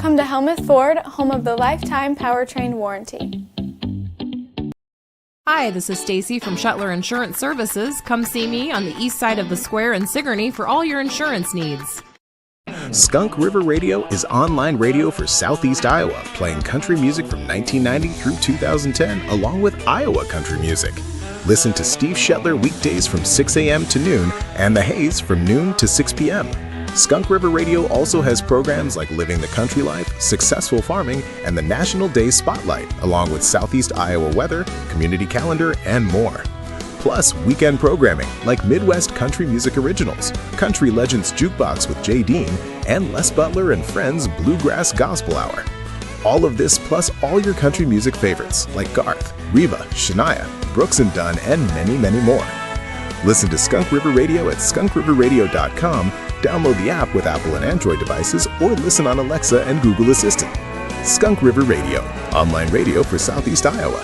Come to Helmuth Ford, home of the lifetime powertrain warranty. Hi, this is Stacy from Shuttler Insurance Services. Come see me on the east side of the square in Sigourney for all your insurance needs. Skunk River Radio is online radio for Southeast Iowa, playing country music from 1990 through 2010, along with Iowa country music. Listen to Steve Shetler weekdays from 6 a.m. to noon, and The Haze from noon to 6 p.m. Skunk River Radio also has programs like Living the Country Life, Successful Farming, and the National Day Spotlight, along with Southeast Iowa weather, community calendar, and more. Plus, weekend programming like Midwest Country Music Originals, Country Legends Jukebox with Jay Dean, and Les Butler and Friends Bluegrass Gospel Hour. All of this plus all your country music favorites like Garth, Reva, Shania, Brooks and Dunn, and many, many more. Listen to Skunk River Radio at skunkriverradio.com, download the app with Apple and Android devices, or listen on Alexa and Google Assistant. Skunk River Radio, online radio for Southeast Iowa.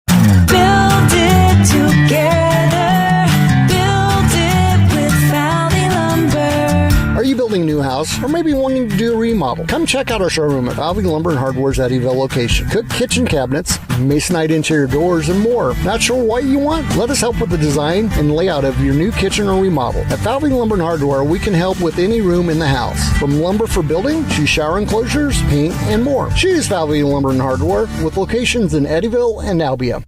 Build it together, build it with Valley Lumber. Are you building a new house or maybe wanting to do a remodel? Come check out our showroom at Valley Lumber and Hardware's Eddyville location. Cook kitchen cabinets, masonite interior doors, and more. Not sure what you want? Let us help with the design and layout of your new kitchen or remodel. At Valley Lumber and Hardware, we can help with any room in the house, from lumber for building to shower enclosures, paint, and more. Choose Valley Lumber and Hardware with locations in Eddyville and Albia.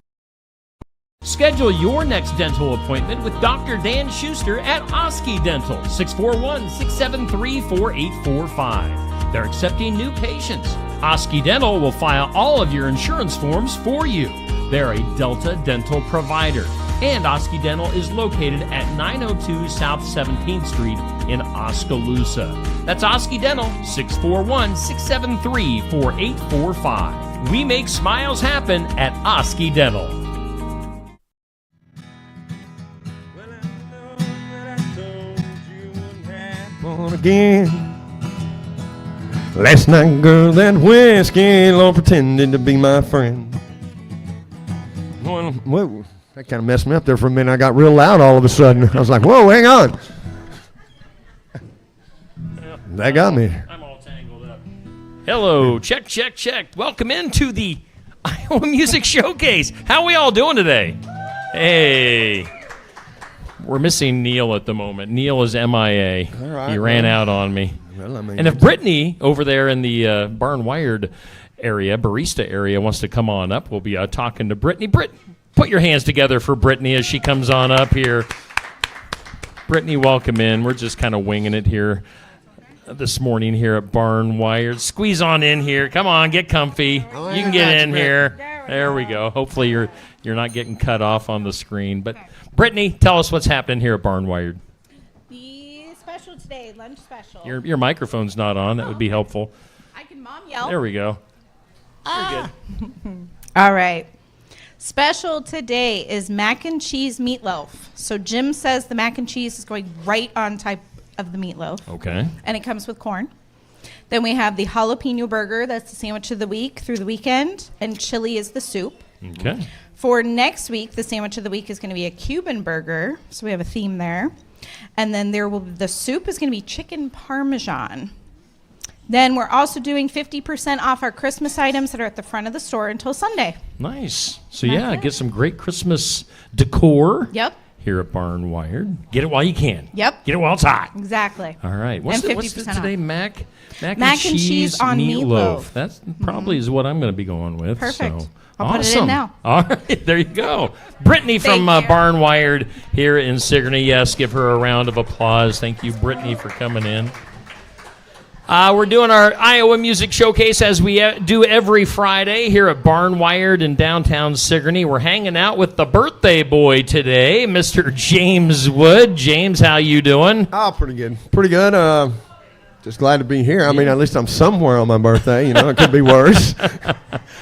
Schedule your next dental appointment with Dr. Dan Schuster at Oski Dental, 641-673-4845. They're accepting new patients. Oski Dental will file all of your insurance forms for you. They're a Delta dental provider. And Oski Dental is located at 902 South 17th Street in Oskaloosa. That's Oski Dental, 641-673-4845. We make smiles happen at Oski Dental. On again. Last night, girl, that whiskey Lord pretended to be my friend. Whoa, that kind of messed me up there for a minute. I got real loud all of a sudden. I was like, whoa, hang on. That got me. I'm all tangled up. Hello, check. Welcome into the Iowa Music Showcase. How are we all doing today? Hey. We're missing Neil at the moment. Neil is MIA. All right, he ran out on me. Well, I mean, and if Brittany over there in the Barn Wired area, barista area, wants to come on up, we'll be talking to Brittany. Put your hands together for Brittany as she comes on up here. Brittany, welcome in. We're just kind of winging it here this morning here at Barn Wired. Squeeze on in here. Come on, get comfy. You can get in here. There we go. Hopefully you're not getting cut off on the screen. But Brittany, tell us what's happening here at Barn Wired. The special today, lunch special. Your microphone's not on. That would be helpful. I can mom yell. There we go. You're good. All right. Special today is mac and cheese meatloaf. So Jim says the mac and cheese is going right on top of the meatloaf. Okay. And it comes with corn. Then we have the jalapeno burger. That's the sandwich of the week through the weekend. And chili is the soup. Okay. For next week, the sandwich of the week is going to be a Cuban burger. So we have a theme there. And then the soup is going to be chicken parmesan. Then we're also doing 50% off our Christmas items that are at the front of the store until Sunday. Nice. So get some great Christmas decor. Yep. Here at Barn Wired. Get it while you can. Yep. Get it while it's hot. Exactly. All right. What's today? off. Mac and cheese on meatloaf. That probably is what I'm going to be going with. Perfect. So. I'll put it in now. All right. There you go. Brittany from Barn Wired here in Sigourney. Yes, give her a round of applause. Thank you, Brittany, for coming in. We're doing our Iowa Music Showcase as we do every Friday here at Barn Wired in downtown Sigourney. We're hanging out with the birthday boy today, Mr. James Wood. James, how you doing? Oh, pretty good. Pretty good. Just glad to be here. I mean, at least I'm somewhere on my birthday. You know, it could be worse.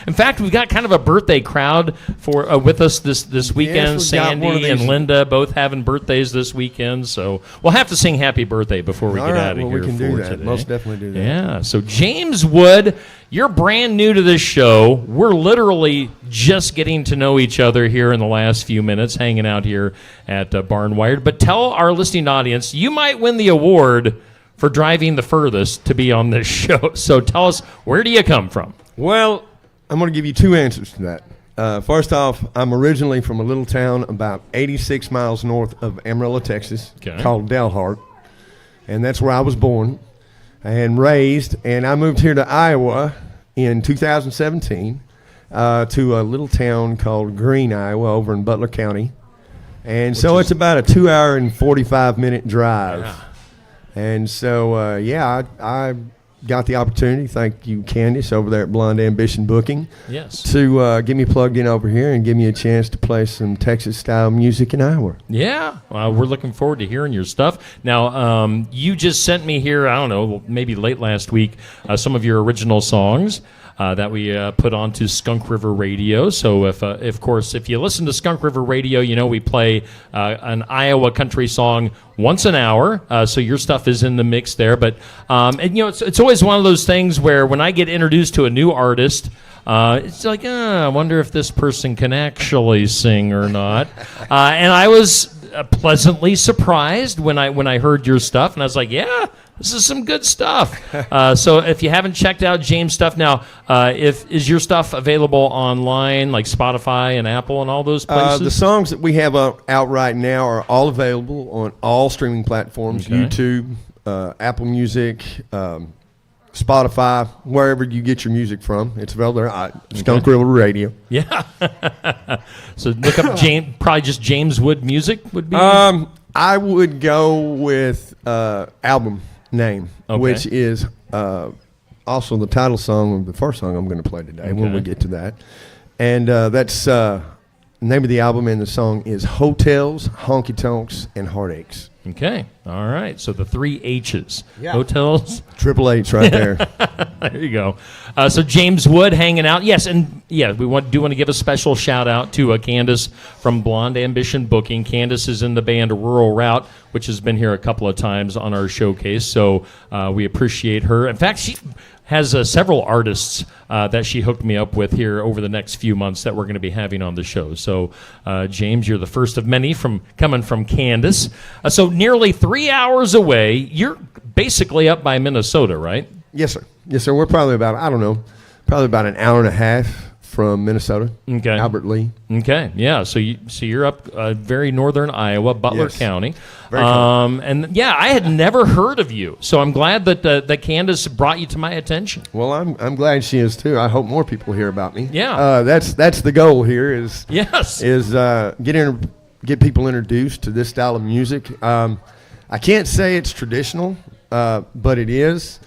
In fact, we've got kind of a birthday crowd for with us this weekend. Yes, Sandy and Linda both having birthdays this weekend, so we'll have to sing happy birthday before we get out of here. We can do that. Today. Most definitely do that. Yeah. So James Wood, you're brand new to this show. We're literally just getting to know each other here in the last few minutes, hanging out here at Barn Wired. But tell our listening audience, you might win the award for driving the furthest to be on this show. So tell us, where do you come from? Well, I'm going to give you two answers to that. First off, I'm originally from a little town about 86 miles north of Amarillo, Texas, called Delhart. And that's where I was born and raised. And I moved here to Iowa in 2017 to a little town called Greene, Iowa, over in Butler County. And so it's about a 2 hour and 45-minute drive. Yeah. And so, I got the opportunity, thank you, Candace, over there at Blonde Ambition Booking, to get me plugged in over here and give me a chance to play some Texas-style music in Iowa. Yeah, we're looking forward to hearing your stuff. Now, you just sent me here, I don't know, maybe late last week, some of your original songs that we put onto Skunk River Radio. So, of course, if you listen to Skunk River Radio, you know we play an Iowa country song once an hour. So your stuff is in the mix there. But and, you know, it's always one of those things where when I get introduced to a new artist, it's like, I wonder if this person can actually sing or not. And I was pleasantly surprised when I heard your stuff, and I was like, yeah, this is some good stuff. So if you haven't checked out James' stuff now, is your stuff available online, like Spotify and Apple and all those places? The songs that we have out right now are all available on all streaming platforms, YouTube, Apple Music, Spotify, wherever you get your music from. It's available there. Skunk River Radio. Yeah. So look up probably just James Wood Music would be. I would go with album name, which is also the title song of the first song I'm going to play today when we get to that. And that's the name of the album, and the song is Hotels, Honky Tonks, and Heartaches. Okay. All right. So the 3 H's. Yeah. Hotels. Triple H right there. There you go. So James Wood hanging out. Yes, and yeah, we want to give a special shout out to Candace from Blonde Ambition Booking. Candace is in the band Rural Route, which has been here a couple of times on our showcase. So we appreciate her. In fact, she has several artists that she hooked me up with here over the next few months that we're going to be having on the show. So, James, you're the first of many coming from Candace. So nearly 3 hours away, you're basically up by Minnesota, right? Yes, sir. Yes, sir. We're probably about an hour and a half from Minnesota. Okay. Albert Lee. Okay. Yeah. So you're up very northern Iowa, Butler County. Very cool. And yeah, I had never heard of you, so I'm glad that Candace brought you to my attention. Well, I'm glad she is too. I hope more people hear about me. Yeah. That's the goal here. Is get people introduced to this style of music. I can't say it's traditional, but it is,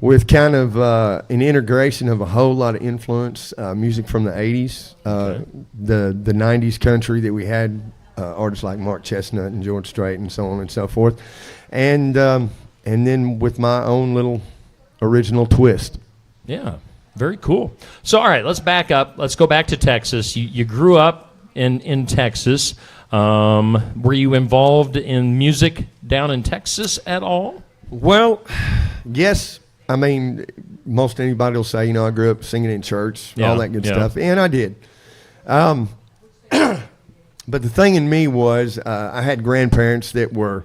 with kind of an integration of a whole lot of influence, music from the 80s, the 90s country that we had, artists like Mark Chestnut and George Strait and so on and so forth, and then with my own little original twist. Yeah, very cool. So, all right, let's back up. Let's go back to Texas. You grew up in Texas. Were you involved in music down in Texas at all? Well, yes. I mean, most anybody will say, I grew up singing in church, all that good stuff, and I did. But the thing in me was I had grandparents that were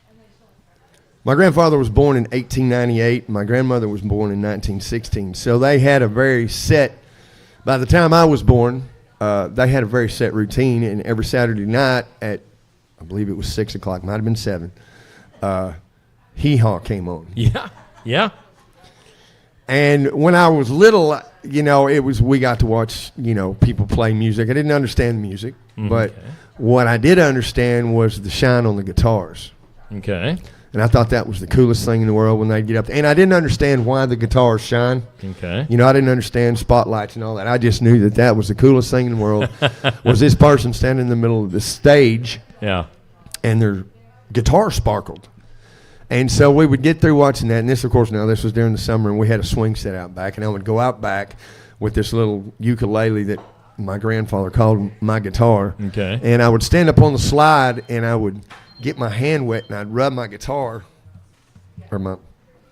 – my grandfather was born in 1898, and my grandmother was born in 1916. So they had a very set – by the time I was born, they had a very set routine, and every Saturday night at, I believe it was 6 o'clock, might have been 7, Hee-Haw came on. Yeah. Yeah. And when I was little, we got to watch, people play music. I didn't understand the music, but what I did understand was the shine on the guitars. Okay. And I thought that was the coolest thing in the world when they'd get up there. And I didn't understand why the guitars shine. Okay. I didn't understand spotlights and all that. I just knew that was the coolest thing in the world was this person standing in the middle of the stage. Yeah. And their guitar sparkled. And so we would get through watching that, and this was during the summer, and we had a swing set out back, and I would go out back with this little ukulele that my grandfather called my guitar. Okay. And I would stand up on the slide, and I would get my hand wet, and I'd rub my guitar or my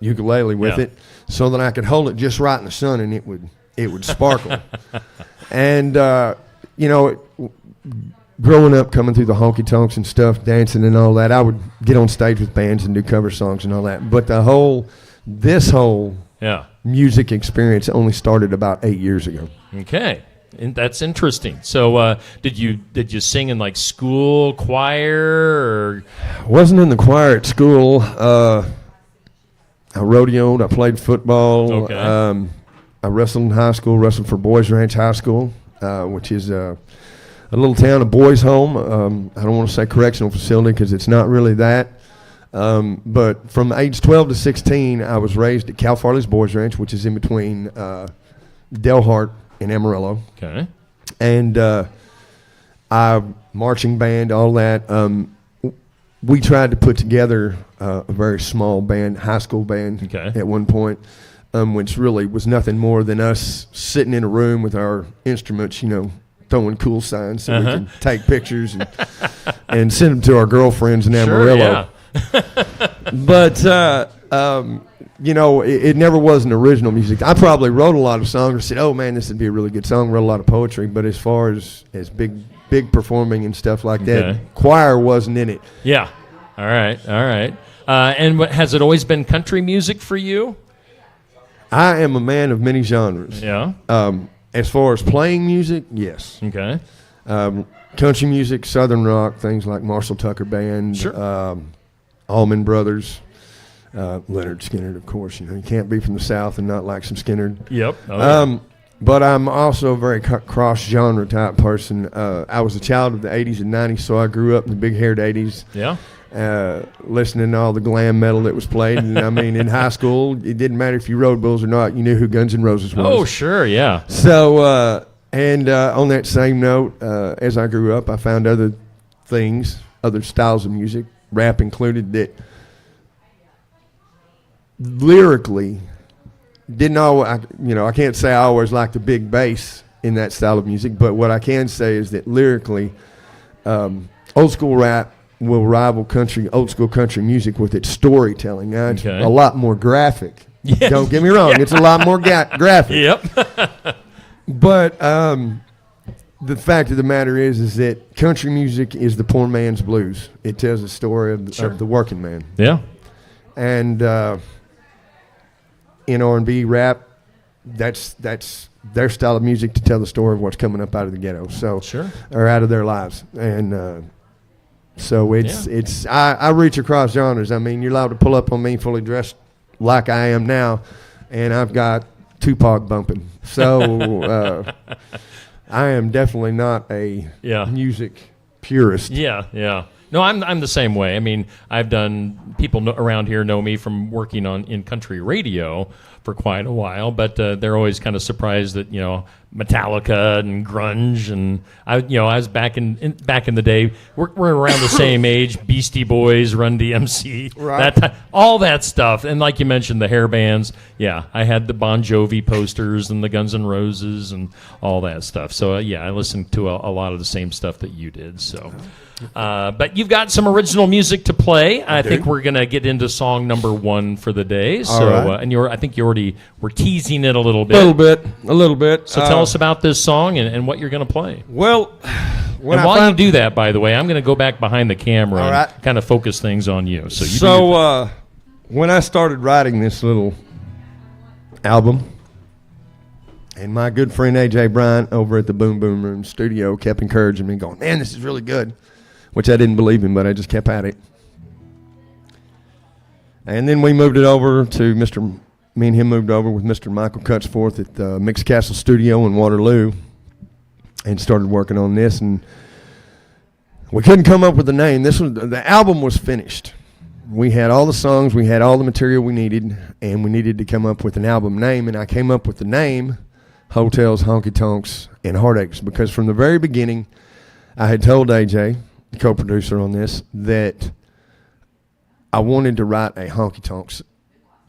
ukulele with it so that I could hold it just right in the sun, and it would sparkle. And, growing up, coming through the honky tonks and stuff, dancing and all that, I would get on stage with bands and do cover songs and all that. But this whole music experience only started about 8 years ago. Okay. And that's interesting. So, did you sing in like school choir or? Wasn't in the choir at school. I rodeoed. I played football. Okay. I wrestled in high school. Wrestled for Boys Ranch High School, which is a little town, a boys' home. I don't want to say correctional facility because it's not really that. But from age 12 to 16, I was raised at Cal Farley's Boys Ranch, which is in between Delhart in Amarillo. Okay. And I marching band, all that. We tried to put together a very small band, high school band at one point, which really was nothing more than us sitting in a room with our instruments, throwing cool signs so we can take pictures and send them to our girlfriends in Amarillo. Sure, But it never was an original music. I probably wrote a lot of songs or said, oh, man, this would be a really good song, wrote a lot of poetry. But as far as big performing and stuff like that, choir wasn't in it. Yeah. All right. And has it always been country music for you? I am a man of many genres. Yeah. As far as playing music, yes. Okay. Country music, southern rock, things like Marshall Tucker Band, Allman Brothers. Leonard Skinner, of course. You can't be from the South and not like some Skinner. Yep. But I'm also a very cross-genre type person. I was a child of the 80s and 90s, so I grew up in the big-haired 80s. Yeah. Listening to all the glam metal that was played. And, I mean, in high school, it didn't matter if you rode bulls or not. You knew who Guns N' Roses was. Oh, sure, yeah. So, on that same note, as I grew up, I found other things, other styles of music, rap included, that lyrically didn't always, I can't say I always liked the big bass in that style of music, but what I can say is that lyrically, old school rap will rival old school country music with its storytelling. It's a lot more graphic. Yes. Don't get me wrong, it's a lot more graphic. Yep. But the fact of the matter is that country music is the poor man's blues. It tells the story of the working man. Yeah. And in R&B rap, that's their style of music to tell the story of what's coming up out of the ghetto. So, or out of their lives. And so I reach across genres. I mean, you're allowed to pull up on me fully dressed like I am now, and I've got Tupac bumping. So I am definitely not a music purist. Yeah. No, I'm the same way. I mean, people around here know me from working in country radio for quite a while, but they're always kind of surprised that Metallica and grunge, and I was back in the day. We're around the same age. Beastie Boys, Run DMC, right? All that stuff, and like you mentioned, the hair bands. Yeah, I had the Bon Jovi posters and the Guns N' Roses and all that stuff. So I listened to a lot of the same stuff that you did. So. But you've got some original music to play. I think we're going to get into song number 1 for the day. So, right. And I think you already were teasing it a little bit. A little bit. So tell us about this song and what you're going to play. Well, while you do that, by the way, I'm going to go back behind the camera and kind of focus things on you. So when I started writing this little album, and my good friend A.J. Bryant over at the Boom Boom Room studio kept encouraging me, going, man, this is really good. Which I didn't believe in, but I just kept at it. And then we moved it over to me and him moved over with Mr. Michael Cutsforth at the Mix Castle Studio in Waterloo and started working on this. And we couldn't come up with a name. The album was finished. We had all the songs, we had all the material we needed, and we needed to come up with an album name. And I came up with the name Hotels, Honky Tonks, and Heartaches, because from the very beginning, I had told AJ, the co-producer on this, that I wanted to write a honky tonks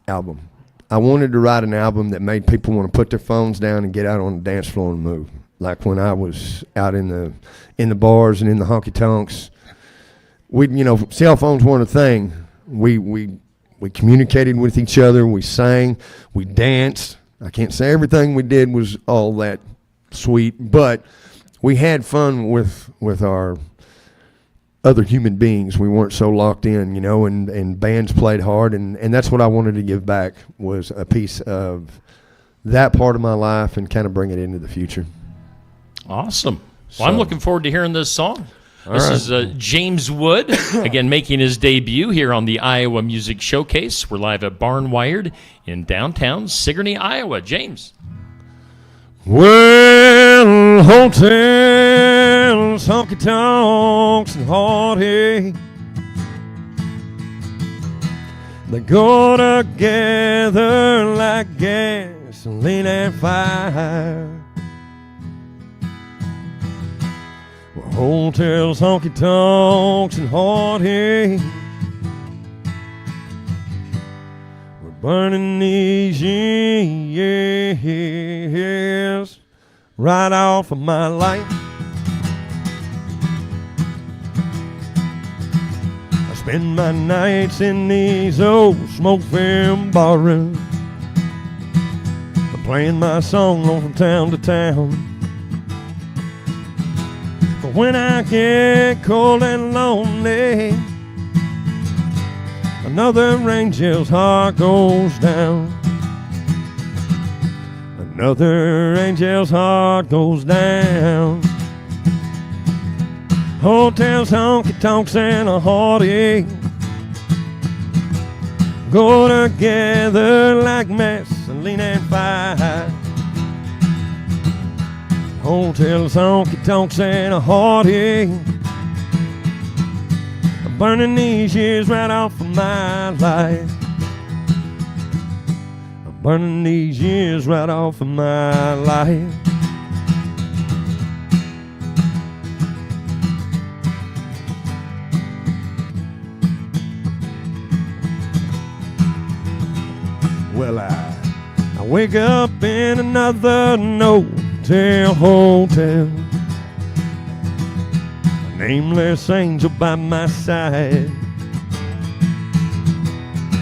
album. I wanted to write an album that made people want to put their phones down and get out on the dance floor and move. Like when I was out in the bars and in the honky tonks, cell phones weren't a thing. We communicated with each other. We sang. We danced. I can't say everything we did was all that sweet, but we had fun with our other human beings. We weren't so locked in, you know, and bands played hard, and that's what I wanted to give back, was a piece of that part of my life and kind of bring it into the future. Awesome. Well, I'm looking forward to hearing this song. This right. is James Wood, again, making his debut here on the Iowa Music Showcase. We're live at Barn Wired in downtown Sigourney, Iowa. James. Well, hotels, honky-tonks, and heartache, they go together like gasoline and fire. Well, hotels, honky-tonks, and heartache, we're burning these years right off of my life. I spend my nights in these old smoke-filled bar rooms, playing my song on from town to town. But when I get cold and lonely, another angel's heart goes down. Another angel's heart goes down. Hotels, honky-tonks, and a heartache go together like gasoline and fire. Hotels, honky-tonks, and a heartache, I'm burning these years right off of my life. I'm burning these years right off of my life. Well, I wake up in another no-tell hotel, a nameless angel by my side.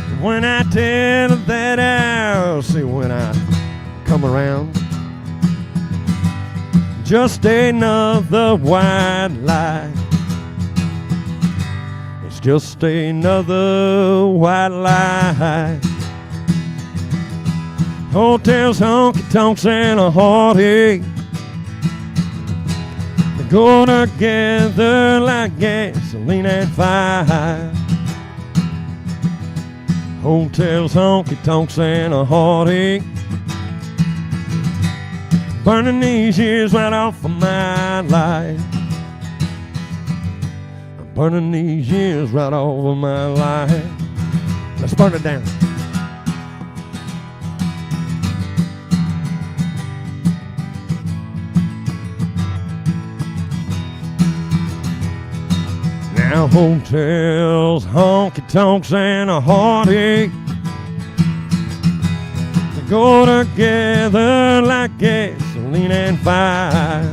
And when I tell her that I'll see when I come around, just another white lie. It's just another white lie. Hotels, honky-tonks, and a heartache, they go together like gasoline and fire. Hotels, honky-tonks, and a heartache, burning these years right off of my life. I'm burning these years right off of my life. Let's burn it down. Now hotels, honky-tonks, and a heartache, they go together like gasoline and fire.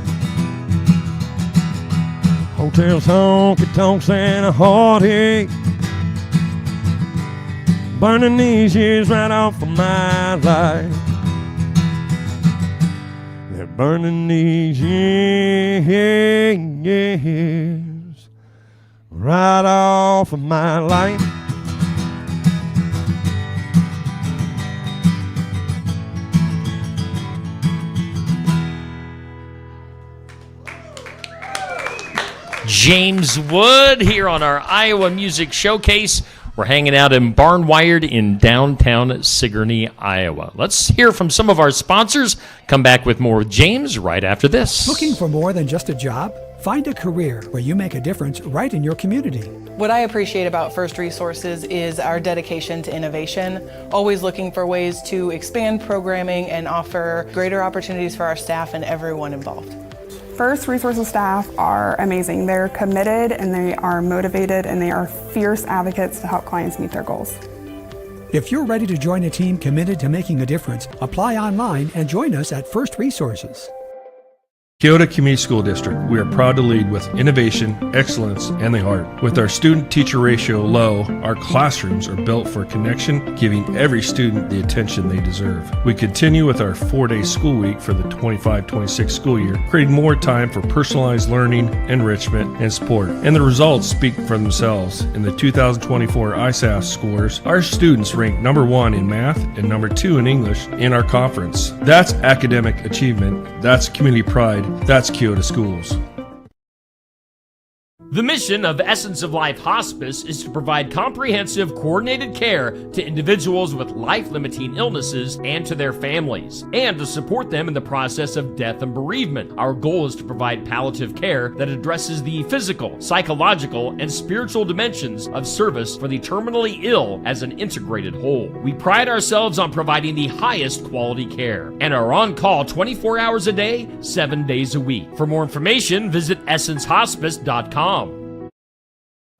Hotels, honky-tonks, and a heartache, burning these years right off of my life. They're burning these years right off of my life. James Wood here on our Iowa Music Showcase. We're hanging out in Barn Wired in downtown Sigourney, Iowa. Let's hear from some of our sponsors. Come back with more with James right after this. Looking for more than just a job? Find a career where you make a difference right in your community. What I appreciate about First Resources is our dedication to innovation, always looking for ways to expand programming and offer greater opportunities for our staff and everyone involved. First Resources staff are amazing. They're committed and they are motivated and they are fierce advocates to help clients meet their goals. If you're ready to join a team committed to making a difference, apply online and join us at First Resources. Keota Community School District, we are proud to lead with innovation, excellence, and the heart. With our student-teacher ratio low, our classrooms are built for connection, giving every student the attention they deserve. We continue with our 4-day school week for the 25-26 school year, creating more time for personalized learning, enrichment, and sport. And the results speak for themselves. In the 2024 ISAF scores, our students ranked number 1 in math and number 2 in English in our conference. That's academic achievement. That's community pride. That's Keota Schools. The mission of Essence of Life Hospice is to provide comprehensive, coordinated care to individuals with life-limiting illnesses and to their families, and to support them in the process of death and bereavement. Our goal is to provide palliative care that addresses the physical, psychological, and spiritual dimensions of service for the terminally ill as an integrated whole. We pride ourselves on providing the highest quality care and are on call 24 hours a day, 7 days a week. For more information, visit essencehospice.com.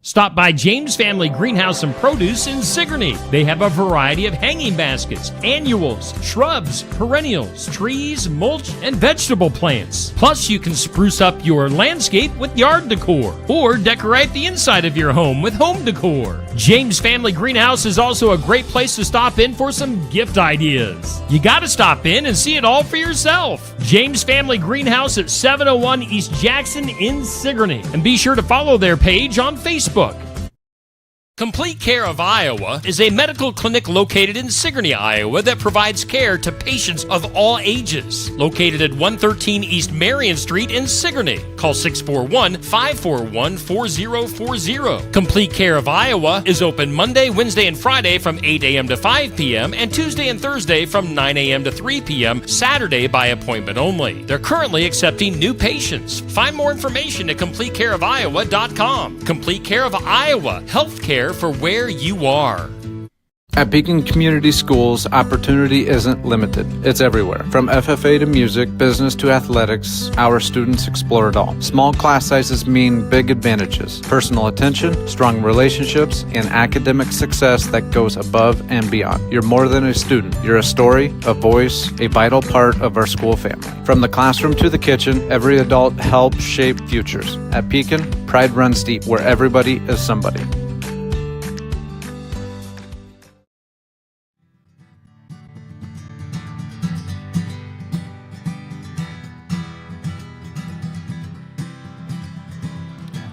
Stop by James Family Greenhouse and Produce in Sigourney. They have a variety of hanging baskets, annuals, shrubs, perennials, trees, mulch, and vegetable plants. Plus, you can spruce up your landscape with yard decor or decorate the inside of your home with home decor. James Family Greenhouse is also a great place to stop in for some gift ideas. You gotta stop in and see it all for yourself. James Family Greenhouse at 701 East Jackson in Sigourney. And be sure to follow their page on Facebook. Complete Care of Iowa is a medical clinic located in Sigourney, Iowa that provides care to patients of all ages. Located at 113 East Marion Street in Sigourney. Call 641-541-4040. Complete Care of Iowa is open Monday, Wednesday, and Friday from 8 a.m. to 5 p.m. and Tuesday and Thursday from 9 a.m. to 3 p.m. Saturday by appointment only. They're currently accepting new patients. Find more information at CompleteCareOfIowa.com. Complete Care of Iowa. Healthcare for where you are. At Beacon Community Schools, opportunity isn't limited. It's everywhere. From FFA to music, business to athletics, our students explore it all. Small class sizes mean big advantages. Personal attention, strong relationships, and academic success that goes above and beyond. You're more than a student. You're a story, a voice, a vital part of our school family. From the classroom to the kitchen, every adult helps shape futures. At Beacon, pride runs deep, where everybody is somebody.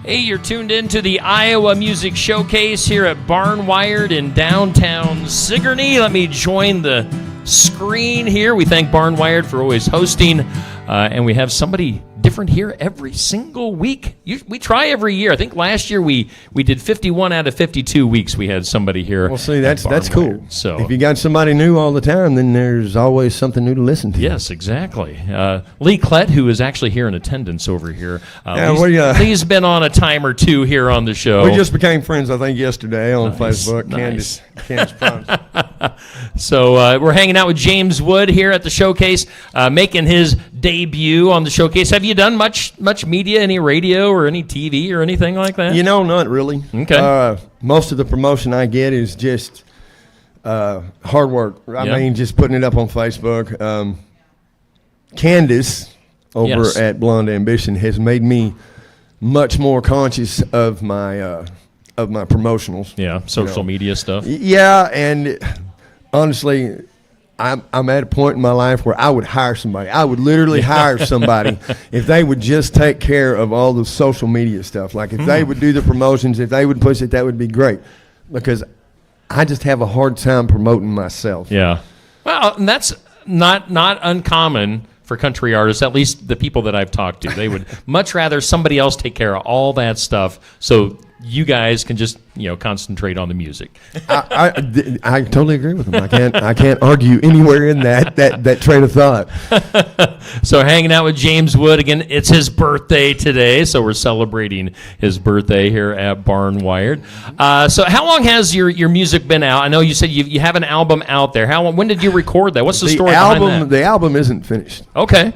Hey, you're tuned in to the Iowa Music Showcase here at Barnwired in downtown Sigourney. Let me join the screen here. We thank Barnwired for always hosting, and we have somebody different here every single week. We try every year. I think last year we did 51 out of 52 weeks. We had somebody here. Well, see, that's cool. So if you got somebody new all the time, then there's always something new to listen to. Yes, exactly. Lee Klett, who is actually here in attendance over here. Lee's been on a time or two here on the show. We just became friends, I think, yesterday on Facebook. Nice. Candace Promise. So we're hanging out with James Wood here at the showcase, making his debut on the showcase. Have you done much media, any radio or any TV or anything like that? You know, not really. Okay. Most of the promotion I get is just hard work. I mean, just putting it up on Facebook. Candace over at Blonde Ambition has made me much more conscious of my promotionals. Yeah, social media stuff. Yeah, and honestly, I'm at a point in my life where I would hire somebody. I would literally hire somebody if they would just take care of all the social media stuff. Like if they would do the promotions, if they would push it, that would be great. Because I just have a hard time promoting myself. Yeah. Well, and that's not uncommon for country artists, at least the people that I've talked to. They would much rather somebody else take care of all that stuff so you guys can just concentrate on the music. I totally agree with him. I can't argue anywhere in that train of thought. So hanging out with James Wood again. It's his birthday today, so we're celebrating his birthday here at Barnwired. So how long has your music been out? I know you said you have an album out there. How long? When did you record that? What's the story behind that? The album isn't finished. Okay.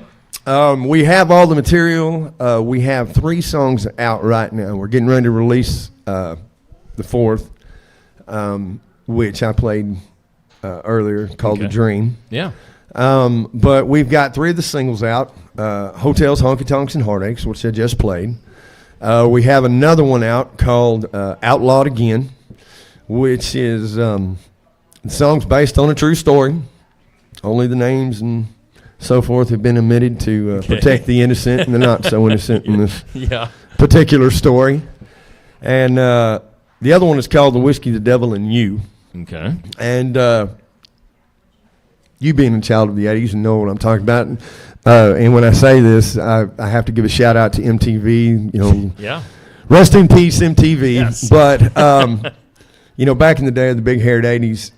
We have all the material. We have 3 songs out right now. We're getting ready to release the 4th, which I played earlier, called The Dream. Yeah. But we've got 3 of the singles out. Hotels, Honky Tonks, and Heartaches, which I just played. We have another one out called Outlawed Again, which is the song's based on a true story. Only the names and so forth have been omitted to protect the innocent and the not so innocent in this particular story. And the other one is called The Whiskey, the Devil, and You. Okay. And you being a child of the 80s and know what I'm talking about. And when I say this, I have to give a shout out to MTV. You know, rest in peace, MTV. Yes. But you know, back in the day of the big-haired 80s,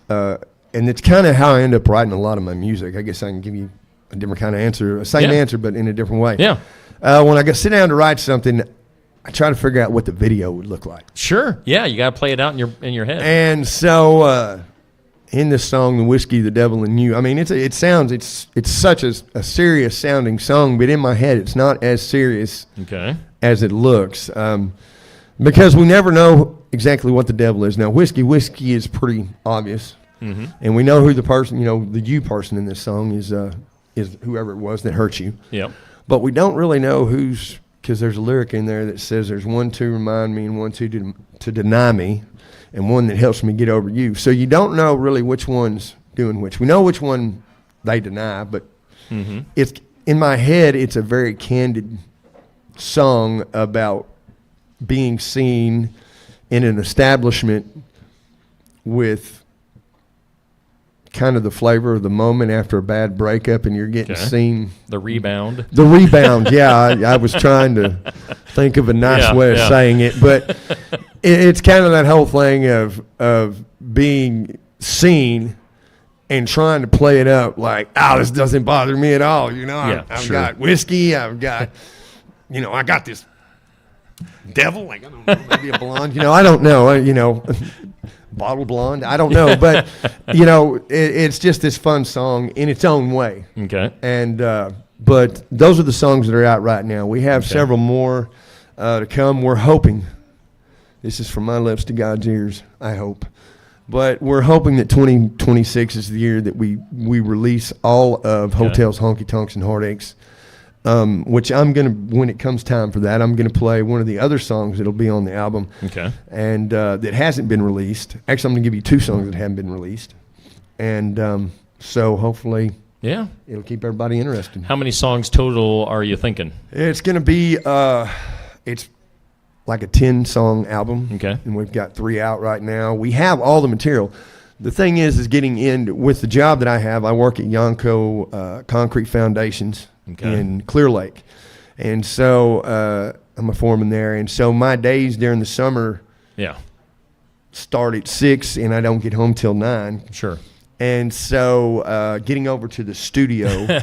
and it's kind of how I end up writing a lot of my music. I guess I can give you a different kind of answer, same answer, but in a different way. Yeah. When I sit down to write something, I try to figure out what the video would look like. Sure. Yeah, you got to play it out in your head. And so in this song, The Whiskey, the Devil, and You, I mean, it's such a serious sounding song, but in my head, it's not as serious as it looks, because we never know exactly what the devil is. Now, whiskey is pretty obvious, and we know who the person, you know, the you person in this song is whoever it was that hurt you. Yep. But we don't really know who's, because there's a lyric in there that says there's 1 to remind me and 1 to deny me, and 1 that helps me get over you. So you don't know really which one's doing which. We know which one they deny, but it's in my head, it's a very candid song about being seen in an establishment with kind of the flavor of the moment after a bad breakup, and you're getting seen. The rebound. The rebound, yeah. I was trying to think of a nice way of saying it, but it's kind of that whole thing of being seen and trying to play it up like, this doesn't bother me at all. You know, I've got whiskey, I've got, you know, I got this devil, like, I don't know, maybe a blonde, you know, I don't know, you know, bottle blonde, I don't know, but, you know, it's just this fun song in its own way. Okay. And, but those are the songs that are out right now. We have several more to come. We're hoping, this is from my lips to God's ears, I hope, but we're hoping that 2026 is the year that we release all of Hotels, Honky Tonks, and Heartaches. Which I'm going to, when it comes time for that, I'm going to play one of the other songs that'll be on the album. Okay. And that hasn't been released. Actually, I'm going to give you 2 songs that haven't been released. And so hopefully it'll keep everybody interested. How many songs total are you thinking? It's going to be, it's like a 10-song album. Okay. And we've got 3 out right now. We have all the material. The thing is getting in, with the job that I have, I work at Yonko Concrete Foundations in Clear Lake. And so I'm a foreman there. And so my days during the summer start at 6 and I don't get home till 9. Sure. And so getting over to the studio,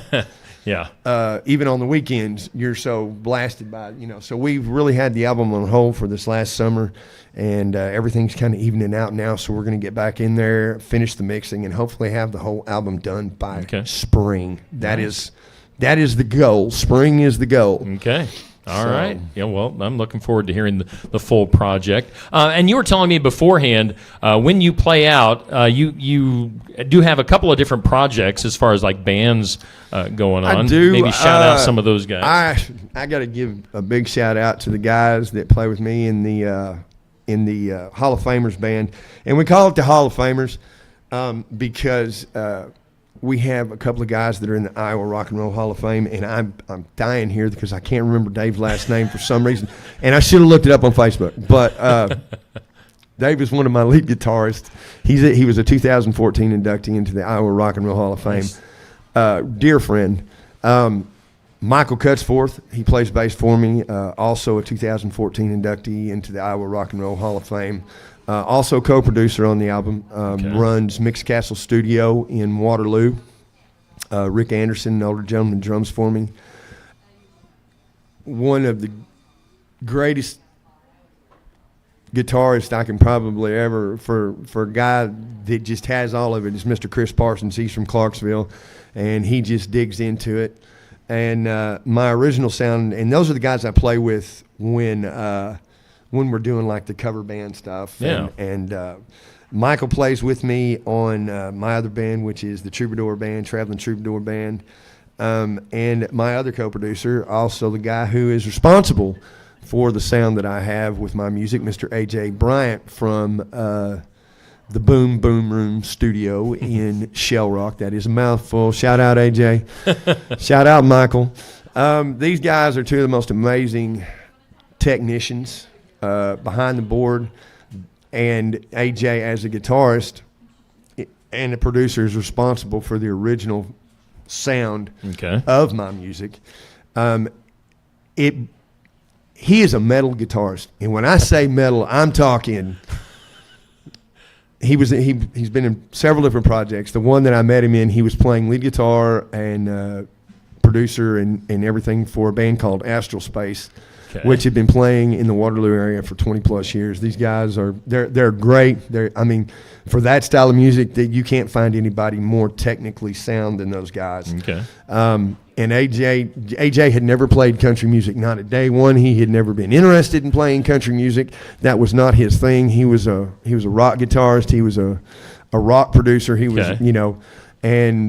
even on the weekends, you're so blasted by, you know. So we've really had the album on hold for this last summer, and everything's kind of evening out now. So we're going to get back in there, finish the mixing, and hopefully have the whole album done by spring. That is the goal. Spring is the goal. Okay. All right. Yeah, well, I'm looking forward to hearing the full project. And you were telling me beforehand, when you play out, you do have a couple of different projects as far as like bands going on. I do. Maybe shout out some of those guys. I got to give a big shout out to the guys that play with me in the Hall of Famers band, and we call it the Hall of Famers because we have a couple of guys that are in the Iowa Rock and Roll Hall of Fame, and I'm dying here because I can't remember Dave's last name for some reason, and I should have looked it up on Facebook. But Dave is one of my lead guitarists. He was a 2014 inductee into the Iowa Rock and Roll Hall of Fame. Nice. Dear friend. Michael Cutsforth, he plays bass for me, also a 2014 inductee into the Iowa Rock and Roll Hall of Fame. Also co-producer on the album, runs Mix Castle Studio in Waterloo. Rick Anderson, an older gentleman, drums for me. One of the greatest guitarist I can probably ever, for a guy that just has all of it, is Mr. Chris Parsons. He's from Clarksville, and he just digs into it. And my original sound, and those are the guys I play with when we're doing like the cover band stuff. Yeah. And Michael plays with me on my other band, which is the Troubadour Band, Traveling Troubadour Band. And my other co-producer, also the guy who is responsible for the sound that I have with my music, Mr. A.J. Bryant from the Boom Boom Room studio in Shell Rock. That is a mouthful. Shout out, A.J. Shout out, Michael. These guys are two of the most amazing technicians behind the board. And A.J. as a guitarist and the producer is responsible for the original sound of my music. He is a metal guitarist, and when I say metal, I'm talking. He's been in several different projects. The one that I met him in, he was playing lead guitar and producer and everything for a band called Astral Space, which had been playing in the Waterloo area for 20 plus years. These guys they're great. For that style of music, that you can't find anybody more technically sound than those guys. And AJ had never played country music, not at day one. He had never been interested in playing country music. That was not his thing. He was a rock guitarist. He was a rock producer. He was,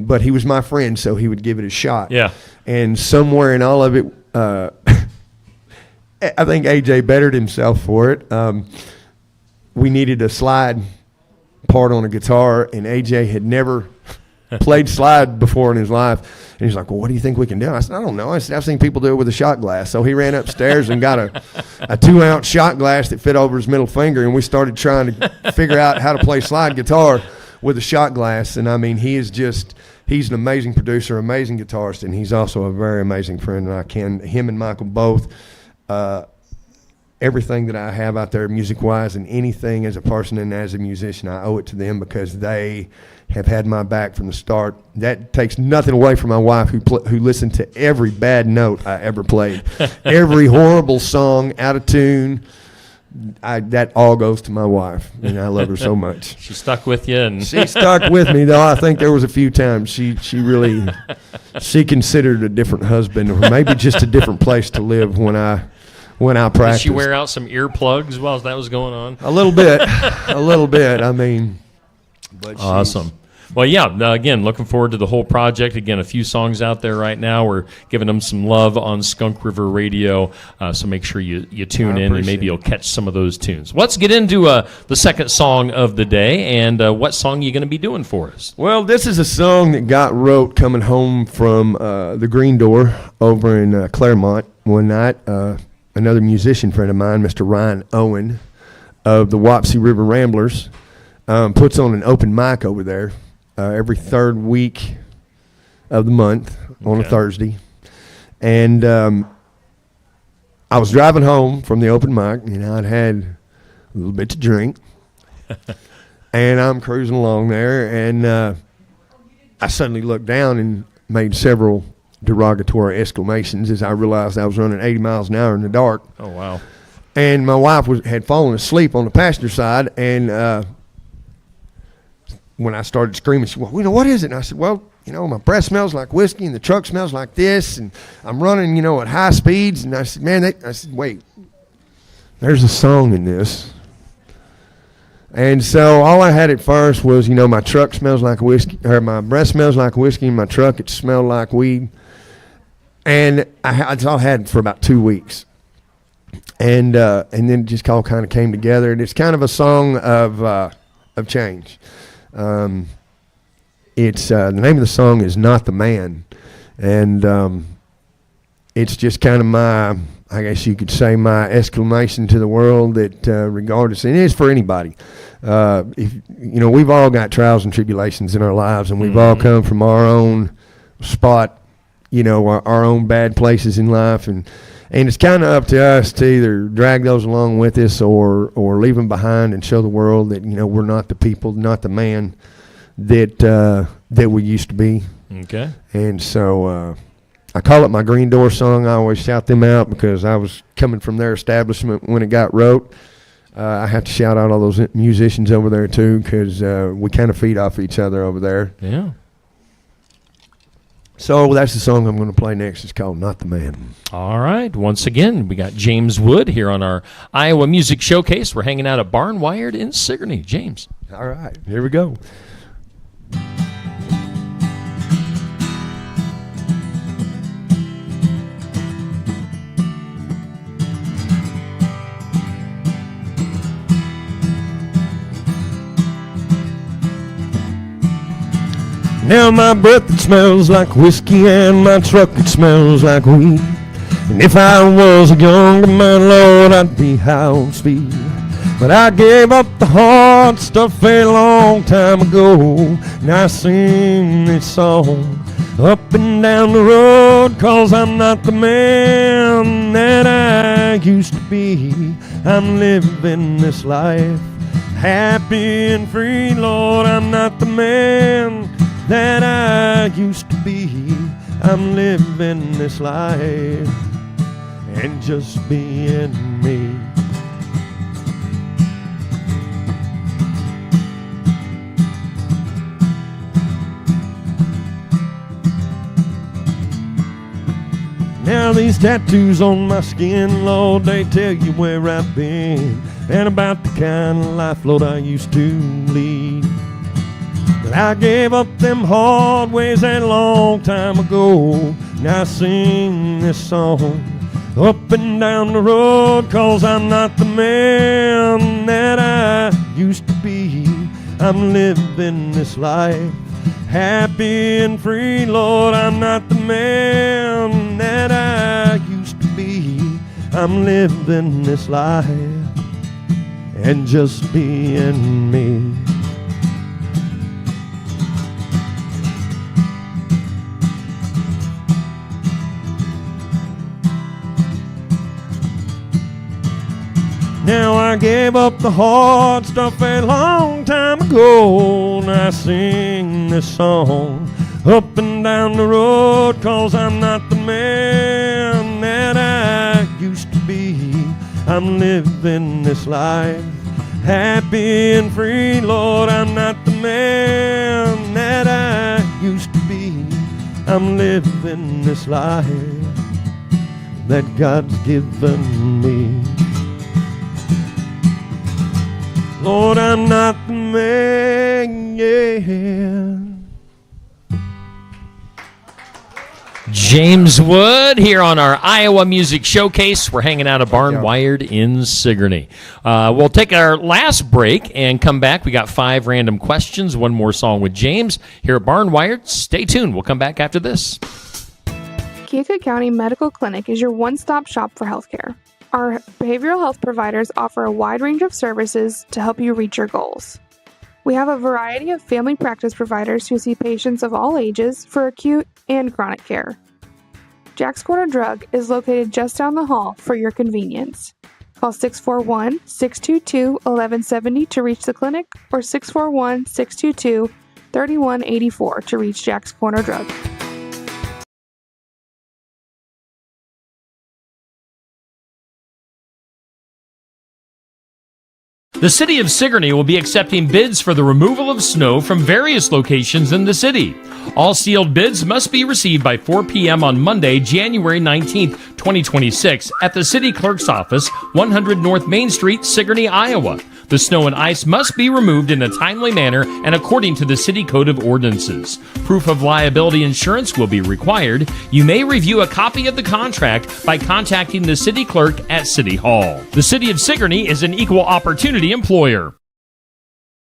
but he was my friend, so he would give it a shot. Yeah. And somewhere in all of it, I think AJ bettered himself for it. We needed a slide part on a guitar, and AJ had never played slide before in his life. And he's like, well, what do you think we can do? I said, I don't know. I said, I've seen people do it with a shot glass. So he ran upstairs and got a 2-ounce shot glass that fit over his middle finger, and we started trying to figure out how to play slide guitar with a shot glass. And, I mean, he's an amazing producer, amazing guitarist, and he's also a very amazing friend. And him and Michael both, everything that I have out there music-wise and anything as a person and as a musician, I owe it to them because they have had my back from the start. That takes nothing away from my wife who listened to every bad note I ever played. Every horrible song, out of tune, that all goes to my wife, and I love her so much. She stuck with you, and she stuck with me, though. I think there was a few times she really considered a different husband, or maybe just a different place to live when I practiced. Did she wear out some earplugs while that was going on? A little bit. I mean, but awesome. Well, yeah, again, looking forward to the whole project. Again, a few songs out there right now. We're giving them some love on Skunk River Radio, so make sure you tune in, and maybe you'll catch some of those tunes. Let's get into the second song of the day, and what song are you going to be doing for us? Well, this is a song that got wrote coming home from the Green Door over in Claremont one night. Another musician friend of mine, Mr. Ryan Owen of the Wapsie River Ramblers, puts on an open mic over there every third week of the month on a Thursday. And I was driving home from the open mic, and I'd had a little bit to drink. And I'm cruising along there, and I suddenly looked down and made several derogatory exclamations as I realized I was running 80 miles an hour in the dark. Oh, wow. And my wife had fallen asleep on the passenger side, and when I started screaming, she said, well, what is it? And I said, well, my breath smells like whiskey, and the truck smells like this, and I'm running, at high speeds. And I said, wait, there's a song in this. And so all I had at first was, my truck smells like whiskey, or my breath smells like whiskey, and my truck, it smelled like weed. And that's all I had for about 2 weeks. And then it just all kind of came together. And it's kind of a song of change. It's the name of the song is Not the Man. And it's just kind of I guess you could say, my exclamation to the world that regardless, and it is for anybody. We've all got trials and tribulations in our lives, and we've all come from our own spot, our own bad places in life, and it's kind of up to us to either drag those along with us or leave them behind and show the world that we're not the people, not the man that we used to be. Okay. And so I call it my Green Door song. I always shout them out because I was coming from their establishment when it got wrote. I have to shout out all those musicians over there too, because we kind of feed off each other over there. Yeah. So that's the song I'm going to play next. It's called Not the Man. All right. Once again, we got James Wood here on our Iowa Music Showcase. We're hanging out at Barn Wired in Sigourney. James. All right. Here we go. Now my breath, it smells like whiskey, and my truck, it smells like weed. And if I was a younger man, Lord, I'd be high on speed. But I gave up the hard stuff a long time ago, and I sing this song up and down the road, 'cause I'm not the man that I used to be. I'm living this life happy and free, Lord, I'm not the man that I used to be. I'm living this life and just being me. Now these tattoos on my skin, Lord, they tell you where I've been and about the kind of life, Lord, I used to lead. But I gave up them hard ways a long time ago. Now I sing this song up and down the road, 'cause I'm not the man that I used to be. I'm living this life happy and free, Lord, I'm not the man that I used to be. I'm living this life and just being me. Now I gave up the hard stuff a long time ago, and I sing this song up and down the road, 'cause I'm not the man that I used to be. I'm living this life happy and free, Lord, I'm not the man that I used to be. I'm living this life that God's given me. Lord, I'm not the man, yeah. James Wood here on our Iowa Music Showcase. We're hanging out at Barn Wired in Sigourney. We'll take our last break and come back. We got 5 random questions, one more song with James here at Barn Wired. Stay tuned. We'll come back after this. Keokuk County Medical Clinic is your one-stop shop for healthcare. Our behavioral health providers offer a wide range of services to help you reach your goals. We have a variety of family practice providers who see patients of all ages for acute and chronic care. Jack's Corner Drug is located just down the hall for your convenience. Call 641-622-1170 to reach the clinic or 641-622-3184 to reach Jack's Corner Drug. The City of Sigourney will be accepting bids for the removal of snow from various locations in the city. All sealed bids must be received by 4 p.m. on Monday, January 19th, 2026, at the City Clerk's Office, 100 North Main Street, Sigourney, Iowa. The snow and ice must be removed in a timely manner and according to the City Code of Ordinances. Proof of liability insurance will be required. You may review a copy of the contract by contacting the City Clerk at City Hall. The City of Sigourney is an equal opportunity employer.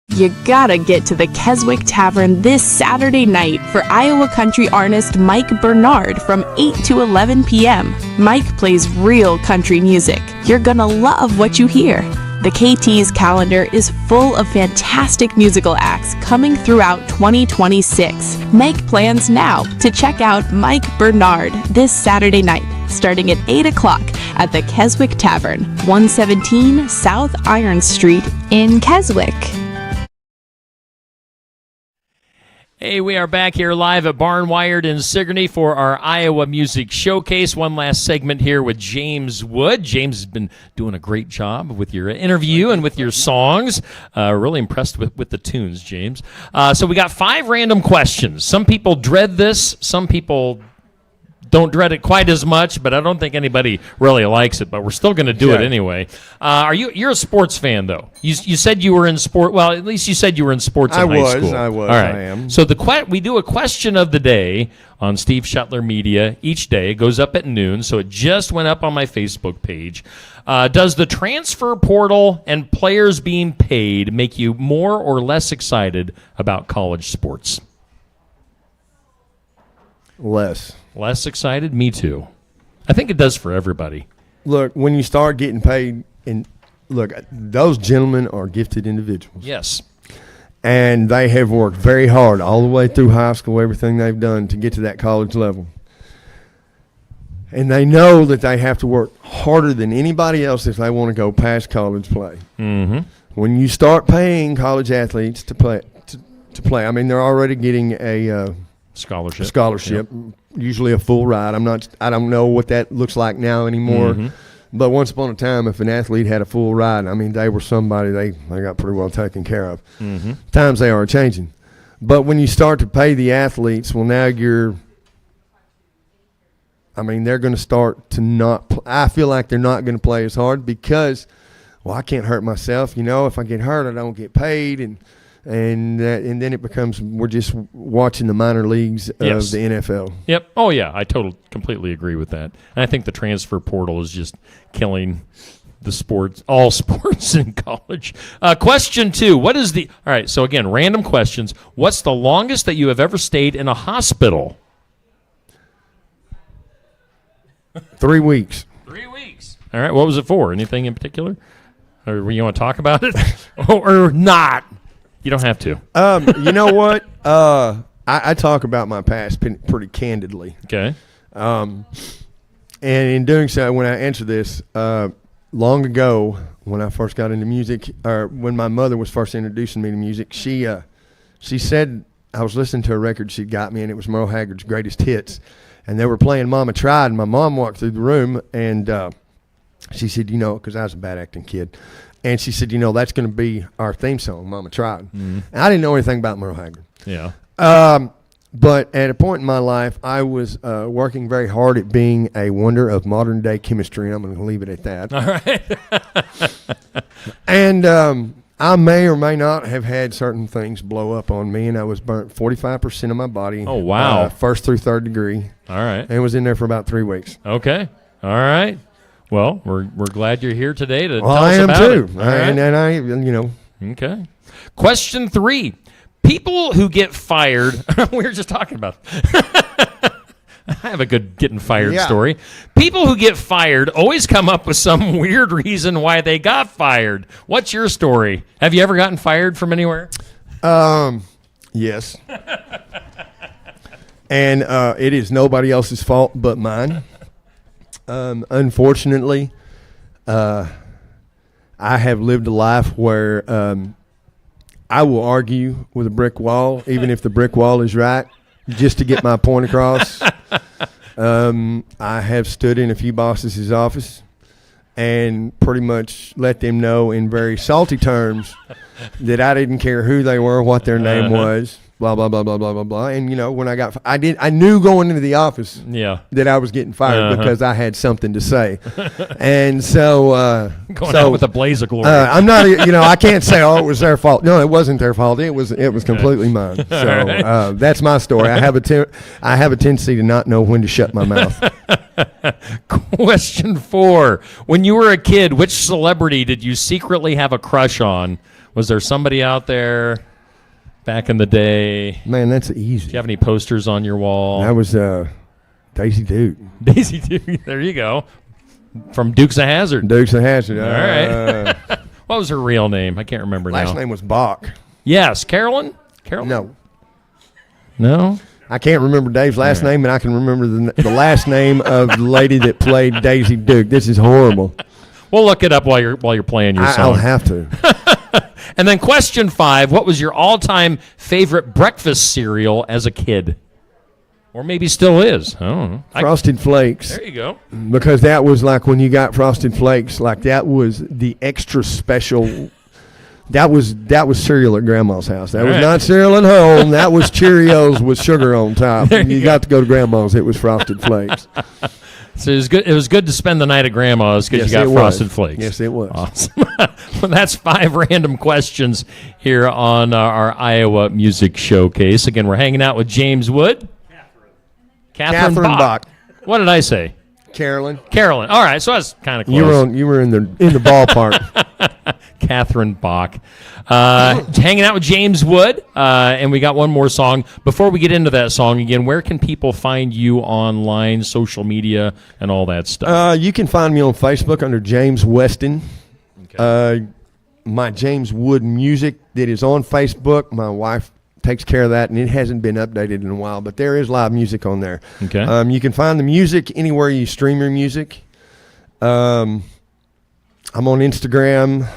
You gotta get to the Keswick Tavern this Saturday night for Iowa country artist Mike Bernard from 8 to 11 p.m. Mike plays real country music. You're gonna love what you hear. The KT's calendar is full of fantastic musical acts coming throughout 2026. Make plans now to check out Mike Bernard this Saturday night, starting at 8 o'clock at the Keswick Tavern, 117 South Iron Street in Keswick. Hey, we are back here live at Barnwired in Sigourney for our Iowa Music Showcase. One last segment here with James Wood. James has been doing a great job with your interview and with your songs. Really impressed with the tunes, James. So we got 5 random questions. Some people dread this. Some people don't dread it quite as much, but I don't think anybody really likes it, but we're still going to do it anyway. You're a sports fan, though. You said you were in sport. Well, at least you said you were in sports in high school. I was. All right. I am. So we do a question of the day on Steve Shetler Media each day. It goes up at noon, so it just went up on my Facebook page. Does the transfer portal and players being paid make you more or less excited about college sports? Less excited? Me too. I think it does for everybody. Look, when you start getting paid, and look, those gentlemen are gifted individuals. Yes. And they have worked very hard all the way through high school, everything they've done to get to that college level. And they know that they have to work harder than anybody else if they want to go past college play. Mm-hmm. When you start paying college athletes to play, I mean, they're already getting a scholarship, usually a full ride. I don't know what that looks like now anymore. Mm-hmm. But once upon a time, if an athlete had a full ride, I mean, they were somebody they got pretty well taken care of. Mm-hmm. Times they are changing. But when you start to pay the athletes, well, now they're going to start to not I feel like they're not going to play as hard because, well, I can't hurt myself. You know, if I get hurt, I don't get paid. And then it becomes we're just watching the minor leagues of the NFL. Yep. Oh, yeah. I completely agree with that. And I think the transfer portal is just killing all sports in college. Question 2. All right, so again, random questions. What's the longest that you have ever stayed in a hospital? 3 weeks. 3 weeks. All right, what was it for? Anything in particular? Or you want to talk about it? or not? You don't have to. You know what? I talk about my past pretty candidly. Okay. And in doing so, when I answer this, long ago, when I first got into music, or when my mother was first introducing me to music, she said, I was listening to a record she got me, and it was Merle Haggard's Greatest Hits. And they were playing Mama Tried, and my mom walked through the room, and she said, because I was a bad acting kid. And she said, that's going to be our theme song, Mama Tried. Mm-hmm. And I didn't know anything about Merle Haggard. Yeah. But at a point in my life, I was working very hard at being a wonder of modern-day chemistry, and I'm going to leave it at that. All right. And I may or may not have had certain things blow up on me, and I was burnt 45% of my body. Oh, wow. First through third degree. All right. And was in there for about 3 weeks. Okay. All right. Well, we're glad you're here today to tell I us am about too. it. All right. And I. Okay. Question 3. People who get fired. We were just talking about. I have a good getting fired story. People who get fired always come up with some weird reason why they got fired. What's your story? Have you ever gotten fired from anywhere? Yes. And it is nobody else's fault but mine. Unfortunately, I have lived a life where I will argue with a brick wall, even if the brick wall is right, just to get my point across. I have stood in a few bosses' office and pretty much let them know in very salty terms that I didn't care who they were, what their name was. Blah blah blah blah blah blah blah. And when I knew going into the office that I was getting fired because I had something to say. And so out with a blaze of glory. I'm not I can't say it was their fault. No, it wasn't their fault. It was completely mine. So right. That's my story. I have a tendency to not know when to shut my mouth. Question 4. When you were a kid, which celebrity did you secretly have a crush on? Was there somebody out there back in the day? Man, that's easy. Do you have any posters on your wall? That was Daisy Duke. Daisy Duke. There you go. From Dukes of Hazzard. Dukes of Hazzard. All right. What was her real name? I can't remember now. Last name was Bach. Yes. Carolyn? No. No? I can't remember Dave's last name, and I can remember the last name of the lady that played Daisy Duke. This is horrible. We'll look it up while you're playing your song. I'll have to. And then question 5, what was your all-time favorite breakfast cereal as a kid? Or maybe still is. I don't know. Frosted Flakes. There you go. Because that was like when you got Frosted Flakes, like that was the extra special. That was cereal at Grandma's house. That was not cereal at home. That was Cheerios with sugar on top. You got to go to Grandma's. It was Frosted Flakes. So it was good to spend the night at Grandma's because you got Frosted Flakes. Yes, it was. Awesome. Well, that's 5 random questions here on our Iowa Music Showcase. Again, we're hanging out with James Wood. Catherine Bach. What did I say? Carolyn. All right, so that's kind of close. You were in the ballpark. Catherine Bach. Hanging out with James Wood, and we got one more song. Before we get into that song again, where can people find you online, social media, and all that stuff? You can find me on Facebook under James Weston. Okay. My James Wood Music that is on Facebook. My wife takes care of that, and it hasn't been updated in a while, but there is live music on there. Okay. You can find the music anywhere you stream your music. I'm on Instagram.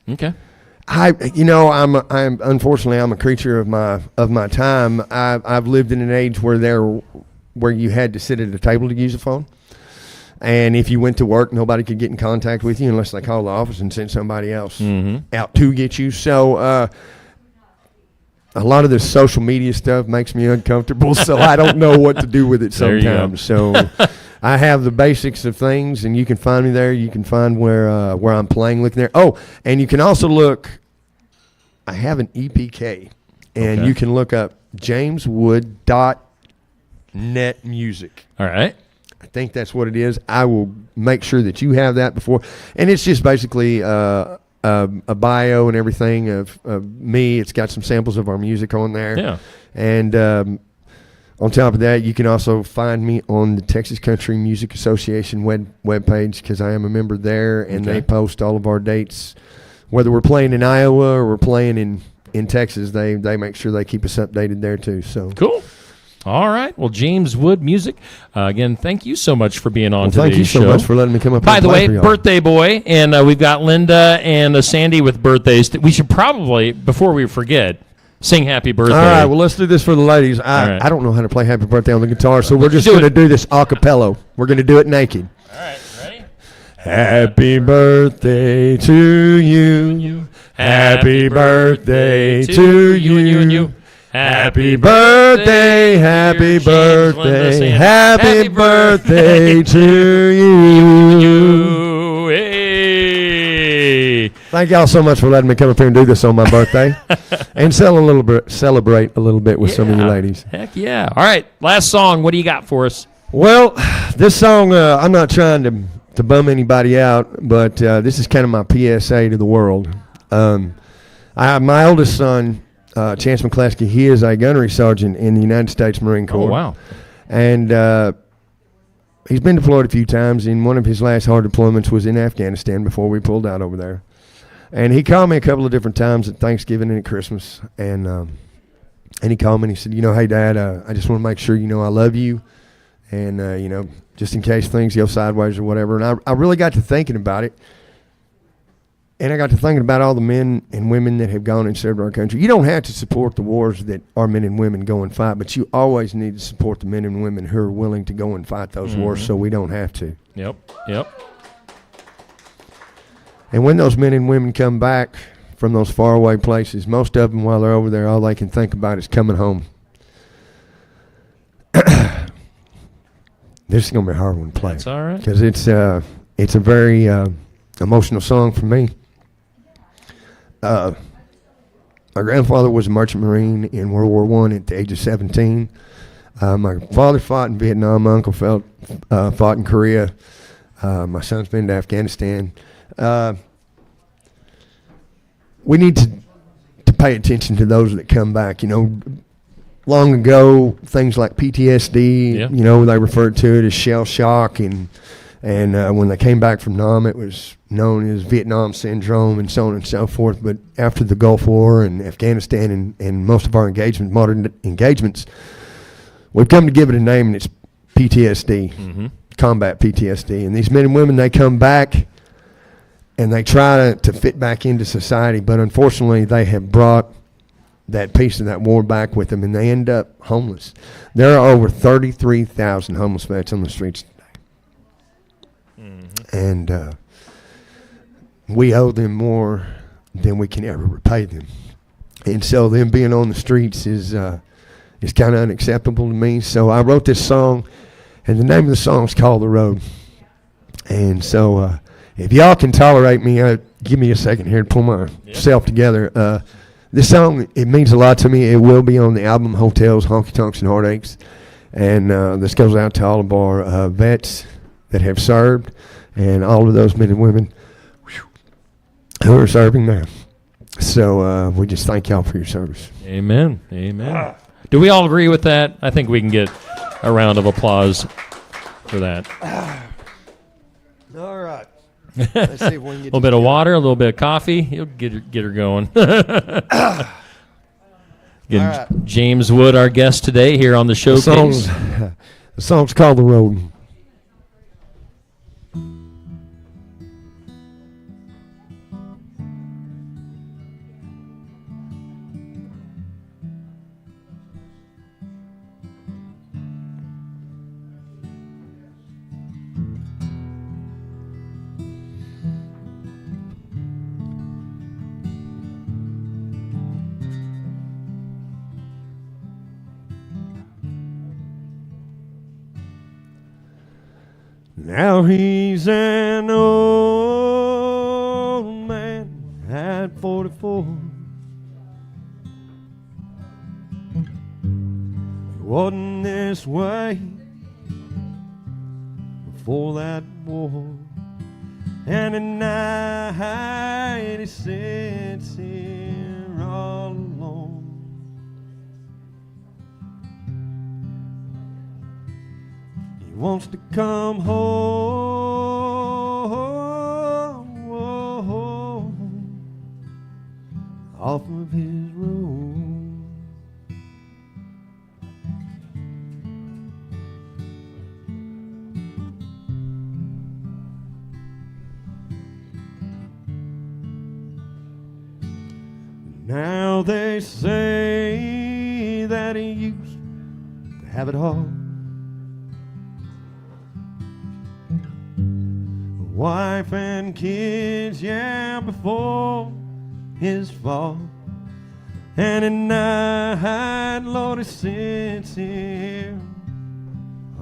Okay. I'm unfortunately I'm a creature of my time. I've lived in an age where you had to sit at a table to use a phone. And if you went to work, nobody could get in contact with you unless they called the office and sent somebody else out to get you. So a lot of this social media stuff makes me uncomfortable, so I don't know what to do with it sometimes. So I have the basics of things, and you can find me there. You can find where I'm playing with there. Oh, and you can also look. I have an EPK, and you can look up jameswood.net music. All right. I think that's what it is. I will make sure that you have that before. And it's just basically a bio and everything of me. It's got some samples of our music on there. Yeah. And on top of that, you can also find me on the Texas Country Music Association webpage because I am a member there, and they post all of our dates. Whether we're playing in Iowa or we're playing in Texas, they make sure they keep us updated there too. So cool. All right. Well, James Wood Music, again, thank you so much for being on today's show. Thank you so much for letting me come up. By the way, birthday boy, and we've got Linda and Sandy with birthdays. We should probably, before we forget, sing happy birthday. All right. Well, let's do this for the ladies. I don't know how to play happy birthday on the guitar, so we're just going to do this a cappella. We're going to do it naked. All right. Ready? Happy birthday to you. Happy birthday to you. Happy birthday, happy birthday, happy birthday to you. Hey. Thank y'all so much for letting me come up here and do this on my birthday and celebrate a little bit with some of you ladies. Heck yeah. All right, last song. What do you got for us? Well, this song, I'm not trying to bum anybody out, but this is kind of my PSA to the world. My oldest son, Chance McClaskey, he is a gunnery sergeant in the United States Marine Corps. Oh, wow. And he's been deployed a few times, and one of his last hard deployments was in Afghanistan before we pulled out over there. And he called me a couple of different times at Thanksgiving and at Christmas, and he called me and he said, hey, Dad, I just want to make sure you know I love you, and, just in case things go sideways or whatever. And I really got to thinking about it. And I got to thinking about all the men and women that have gone and served our country. You don't have to support the wars that our men and women go and fight, but you always need to support the men and women who are willing to go and fight those wars so we don't have to. Yep. And when those men and women come back from those faraway places, most of them, while they're over there, all they can think about is coming home. This is going to be a hard one to play. That's all right. Because it's a very emotional song for me. My grandfather was a merchant marine in World War I at the age of 17. My father fought in Vietnam. My uncle fought in Korea. My son's been to Afghanistan. We need to pay attention to those that come back. Long ago, things like PTSD, they referred to it as shell shock, and when they came back from Nam, it was known as Vietnam Syndrome and so on and so forth. But after the Gulf War and Afghanistan and most of our modern engagements, we've come to give it a name, and it's PTSD, combat PTSD. And these men and women, they come back, and they try to fit back into society, but unfortunately they have brought that piece of that war back with them, and they end up homeless. There are over 33,000 homeless vets on the streets today. And we owe them more than we can ever repay them. And so them being on the streets is kind of unacceptable to me. So I wrote this song, and the name of the song is called The Road. And so if y'all can tolerate me, give me a second here to pull myself together. This song, it means a lot to me. It will be on the album Hotels, Honky Tonks, and Heartaches. And this goes out to all of our vets that have served and all of those men and women who are serving now. So we just thank y'all for your service. Amen. Amen. Do we all agree with that? I think we can get a round of applause for that. All right. Let's see if we can get a little bit of water, a little bit of coffee. You'll get her going. Again, right. James Wood, our guest today here on the showcase. The song's called The Road. Now he's an old man at 44. It wasn't this way before that war. And at night he sits here all alone. He wants to come home off of his road. Now they say that he used to have it all. Wife and kids, yeah, before his fall. And at night, Lord, he sits here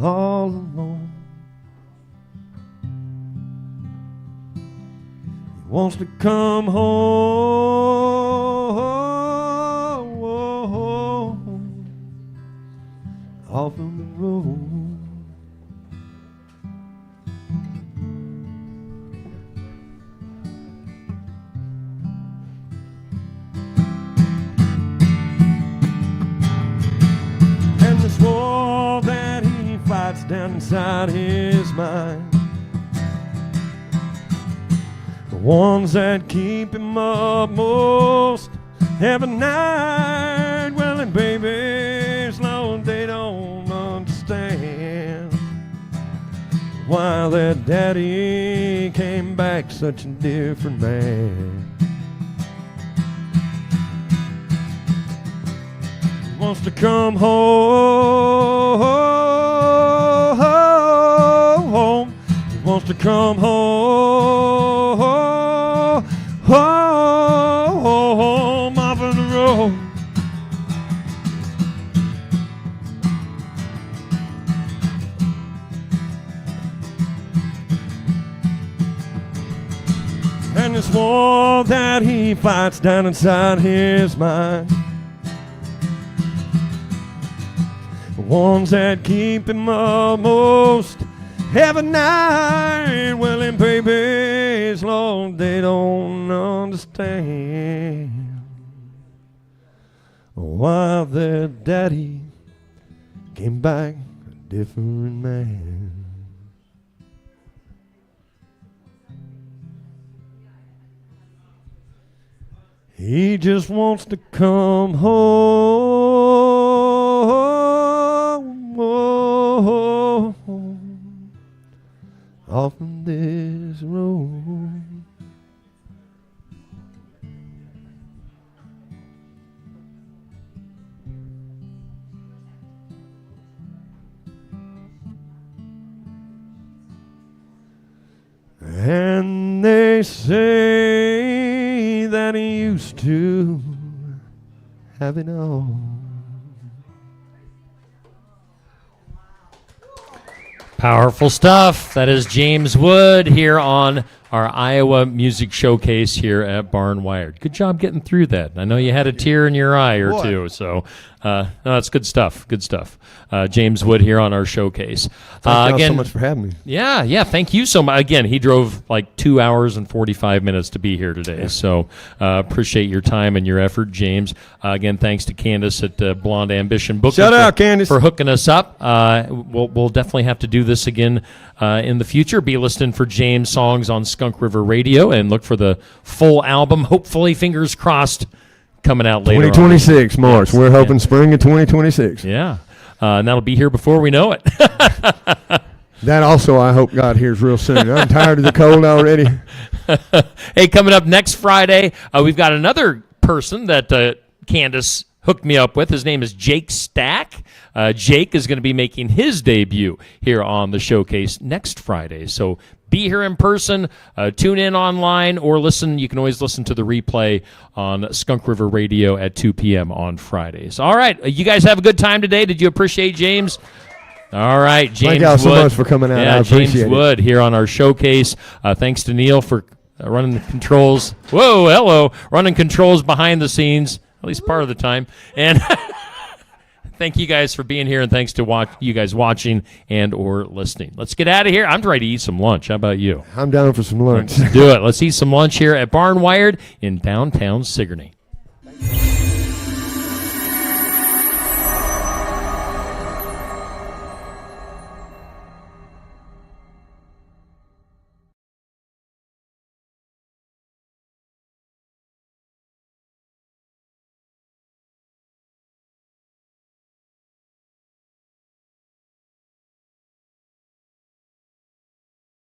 all alone. He wants to come home off of the road. This war that he fights down inside his mind, the ones that keep him up most every night, well, and babies, Lord, they don't understand why their daddy came back such a different man. Wants to come home. He wants to come home off of the road. And this war that he fights down inside his mind, ones that keep him up most every night, well, and babies, Lord, they don't understand why their daddy came back a different man. He just wants to come home off of this road. say that he used to have it all. Powerful stuff. That is James Wood here on our Iowa Music Showcase here at Barn Wired. Good job getting through that. I know you had a tear in your eye or two, so no, that's good stuff. Good stuff. James Wood here on our showcase. Thank you so much for having me. Yeah, thank you so much. Again, he drove like 2 hours and 45 minutes to be here today, so appreciate your time and your effort, James. Again, thanks to Candace at Blonde Ambition Book. Shout out, Candace, for hooking us up. We'll definitely have to do this again in the future. Be listening for James' songs on Skunk River Radio and look for the full album. Hopefully, fingers crossed, coming out later. 2026, March. We're hoping spring of 2026. Yeah. And that'll be here before we know it. That also, I hope God hears real soon. I'm tired of the cold already. Hey, coming up next Friday, we've got another person that Candace hooked me up with. His name is Jake Stack. Jake is going to be making his debut here on the showcase next Friday. So be here in person, tune in online, or listen. You can always listen to the replay on Skunk River Radio at 2 p.m. on Fridays. All right. You guys have a good time today. Did you appreciate James? All right, James Thank y'all so much for coming out. Yeah, I appreciate James Wood here on our showcase. Thanks to Neil for running the controls. Whoa, hello. Running controls behind the scenes, at least part of the time. And thank you guys for being here, and thanks to you guys watching and or listening. Let's get out of here. I'm ready to eat some lunch. How about you? I'm down for some lunch. Let's do it. Let's eat some lunch here at Barn Wired in downtown Sigourney.